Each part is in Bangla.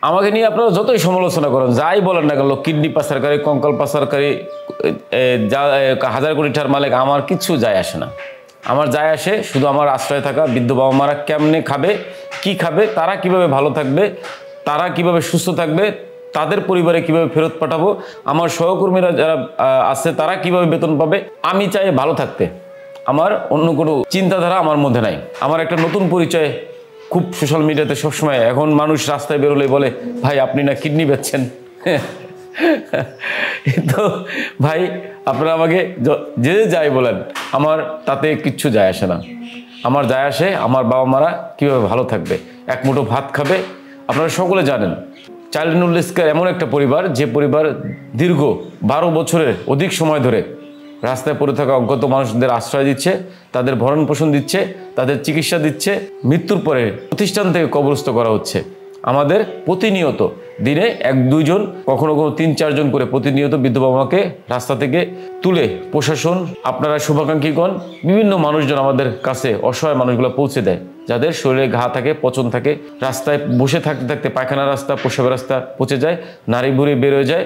আমাকে নিয়ে আপনারা যতই সমালোচনা করেন, যাই বলেন না কেন, কিডনি পাচারকারী, কঙ্কাল পাচারকারী, যা হাজার কোটি টাকার মালিক, আমার কিচ্ছু যায় আসে না। আমার যায় আসে শুধু আমার আশ্রয়ে থাকা বৃদ্ধ বাবা মারা কেমনে খাবে, কি খাবে, তারা কিভাবে ভালো থাকবে, তারা কিভাবে সুস্থ থাকবে, তাদের পরিবারে কিভাবে ফেরত পাঠাবো, আমার সহকর্মীরা যারা আছে তারা কিভাবে বেতন পাবে। আমি চাই ভালো থাকতে, আমার অন্য কোনো চিন্তাধারা আমার মধ্যে নাই। আমার একটা নতুন পরিচয় খুব সোশ্যাল মিডিয়াতে সবসময়, এখন মানুষ রাস্তায় বেরোলে বলে ভাই আপনি না কিডনি বেচছেন। তো ভাই আপনারা আমাকে যে যাই বলেন, আমার তাতে কিচ্ছু যায় আসে না। আমার যায় আসে আমার বাবা মারা কীভাবে ভালো থাকবে, এক মুঠো ভাত খাবে। আপনারা সকলে জানেন চাইল্ড নুডলস কেয়ার এমন একটা পরিবার, যে পরিবার দীর্ঘ 12 বছরের অধিক সময় ধরে রাস্তায় পড়ে থাকা অজ্ঞাত মানুষদের আশ্রয় দিচ্ছে, তাদের ভরণ পোষণ দিচ্ছে, তাদের চিকিৎসা দিচ্ছে। মৃত্যুর পরে প্রতিষ্ঠান থেকে কবরস্থ করা হচ্ছে। আমাদের প্রতিনিয়ত দিনে 1-2 জন, কখনো কখনো 3-4 জন করে প্রতিনিয়ত বৃদ্ধ বাবা মাকে রাস্তা থেকে তুলে প্রশাসন, আপনারা শুভাকাঙ্ক্ষীগণ, বিভিন্ন মানুষজন আমাদের কাছে অসহায় মানুষগুলো পৌঁছে দেয়, যাদের শরীরে ঘা থাকে, পচন থাকে, রাস্তায় বসে থাকতে থাকতে পায়খানা রাস্তা, প্রসাবের রাস্তা পচে যায়, নাড়ি ভুঁড়ি বের হয়ে যায়,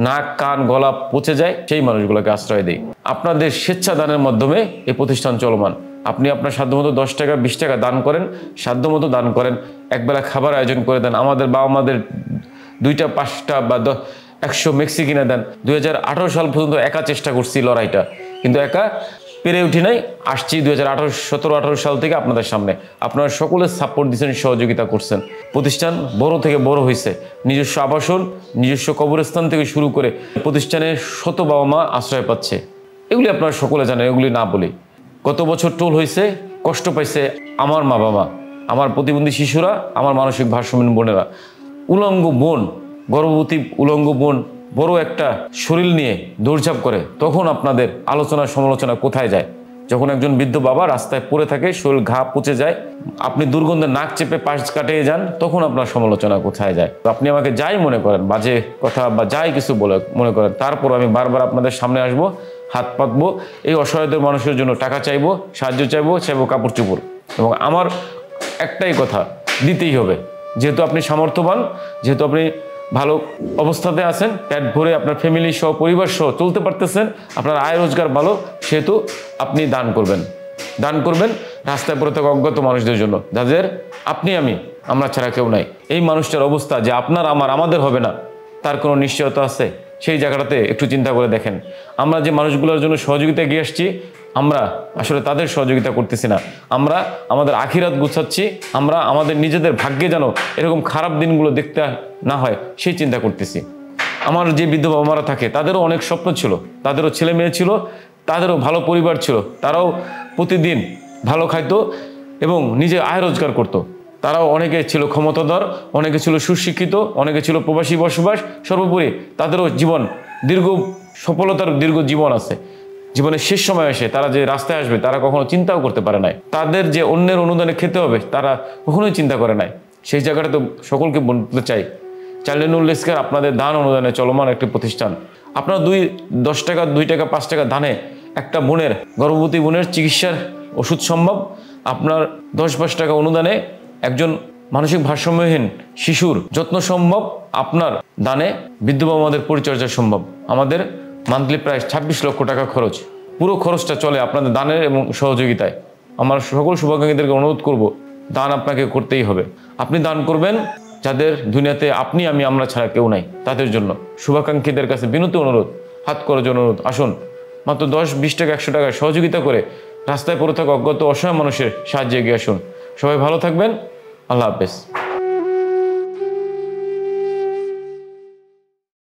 নাক কান গলা পচে যায়, সেই মানুষগুলোকে আশ্রয় দেয়। আপনাদের স্বেচ্ছাদানের মাধ্যমে এই প্রতিষ্ঠান চলমান। আপনি আপনার সাধ্যমতো 10 টাকা 20 টাকা দান করেন, সাধ্যমতো দান করেন, একবেলা খাবার আয়োজন করে দেন, আমাদের বাবা মাদের 2টা 5টা বা 100 মেক্সি কিনে দেন। 2018 সাল পর্যন্ত একা চেষ্টা করছি লড়াইটা, কিন্তু একা পেরে উঠি নাই। আসছি 2017-18 সাল থেকে আপনাদের সামনে। আপনারা সকলে সাপোর্ট দিচ্ছেন, সহযোগিতা করছেন। প্রতিষ্ঠান বড় থেকে বড় হয়েছে, নিজস্ব আবাসন, নিজস্ব কবরস্থান থেকে শুরু করে প্রতিষ্ঠানে শত বাবা মা আশ্রয় পাচ্ছে। এগুলি আপনারা সকলে জানেন, এগুলি না বলি। গত বছর টোল হয়েছে, কষ্ট পাইছে আমার মা বাবা, আমার প্রতিবন্ধী শিশুরা, আমার মানসিক ভারসাম্যহীন বোনেরা। উলঙ্গ বোন, গর্ভবতী উলঙ্গ বোন বড় একটা শরীর নিয়ে দৌড়ঝাঁপ করে, তখন আপনাদের আলোচনা সমালোচনা কোথায় যায়? যখন একজন বৃদ্ধ বাবা রাস্তায় পড়ে থাকে, শরীর ঘা পচে যায়, আপনি দুর্গন্ধে নাক চেপে পাশ কাটিয়ে যান, তখন আপনার সমালোচনা কোথায় যায়? আপনি আমাকে যাই মনে করেন, বাজে কথা বা যাই কিছু বলে মনে করেন, তারপর আমি বারবার আপনাদের সামনে আসবো, হাত পাতবো, এই অসহায়দের মানুষের জন্য টাকা চাইবো, সাহায্য চাইবো কাপড় চোপড়। এবং আমার একটাই কথা, দিতেই হবে। যেহেতু আপনি সামর্থ্যবান, যেহেতু আপনি ভালো অবস্থাতে আছেন, পেট ভরে আপনার ফ্যামিলি সহ, পরিবার সহ চলতে পারতেছেন, আপনার আয় রোজগার ভালো, সেহেতু আপনি দান করবেন রাস্তায় পড়ে থাকা অজ্ঞাত মানুষদের জন্য, যাদের আমরা ছাড়া কেউ নাই। এই মানুষটার অবস্থা যে আপনার আমাদের হবে না, তার কোনো নিশ্চয়তা আছে? সেই জায়গাটাতে একটু চিন্তা করে দেখেন। আমরা যে মানুষগুলোর জন্য সহযোগিতা এগিয়ে আসছি, আমরা আসলে তাদের সহযোগিতা করতেছি না। আমরা আমাদের আখিরাত গুছাচ্ছি, আমরা আমাদের নিজেদের ভাগ্যে যেন এরকম খারাপ দিনগুলো দেখতে না হয় সেই চিন্তা করতেছি। আমার যে বৃদ্ধ বাবা মারা থাকে, তাদেরও অনেক স্বপ্ন ছিল, তাদেরও ছেলে মেয়ে ছিল, তাদেরও ভালো পরিবার ছিল, তারাও প্রতিদিন ভালো খাইতো এবং নিজে আয় রোজগার করতো। তারাও অনেকে ছিল ক্ষমতাধর, অনেকে ছিল সুশিক্ষিত, অনেকে ছিল প্রবাসী বসবাস। সর্বোপরি তাদেরও সফলতার দীর্ঘ জীবন আছে। জীবনের শেষ সময় এসে তারা যে রাস্তায় আসবে, তারা কখনো চিন্তাও করতে পারে নাই। তাদের যে অন্যের অনুদানে খেতে হবে, তারা কখনোই চিন্তা করে নাই। সেই জায়গাটা তো সকলকে বলতে চাই, চাইল্ড নুডলস কেয়ার আপনাদের দান অনুদানে চলমান একটি প্রতিষ্ঠান। আপনারা 10 টাকা 2 টাকা 5 টাকা দানে একটা গর্ভবতী বোনের চিকিৎসার ওষুধ সম্ভব। আপনার 10-5 টাকা অনুদানে একজন মানসিক ভারসাম্যহীন শিশুর যত্ন সম্ভব। আপনার দানে বৃদ্ধ বাবা মাদের পরিচর্যা সম্ভব। আমাদের মান্থলি প্রায় 26 লক্ষ টাকা খরচ। পুরো খরচটা চলে আপনাদের দানের এবং সহযোগিতায়। আমার সকল শুভাকাঙ্ক্ষীদেরকে অনুরোধ করব, দান আপনাকে করতেই হবে। আপনি দান করবেন যাদের দুনিয়াতে আমরা ছাড়া কেউ নাই, তাদের জন্য। শুভাকাঙ্ক্ষীদের কাছে বিনীত অনুরোধ, হাত করার জন্য অনুরোধ, আসুন মাত্র 10-20 টাকা 100 টাকা সহযোগিতা করে রাস্তায় পড়ে থাকা অজ্ঞাত অসহায় মানুষের সাহায্যে এগিয়ে আসুন। সবাই ভালো থাকবেন। আল্লাহ হাফেজ।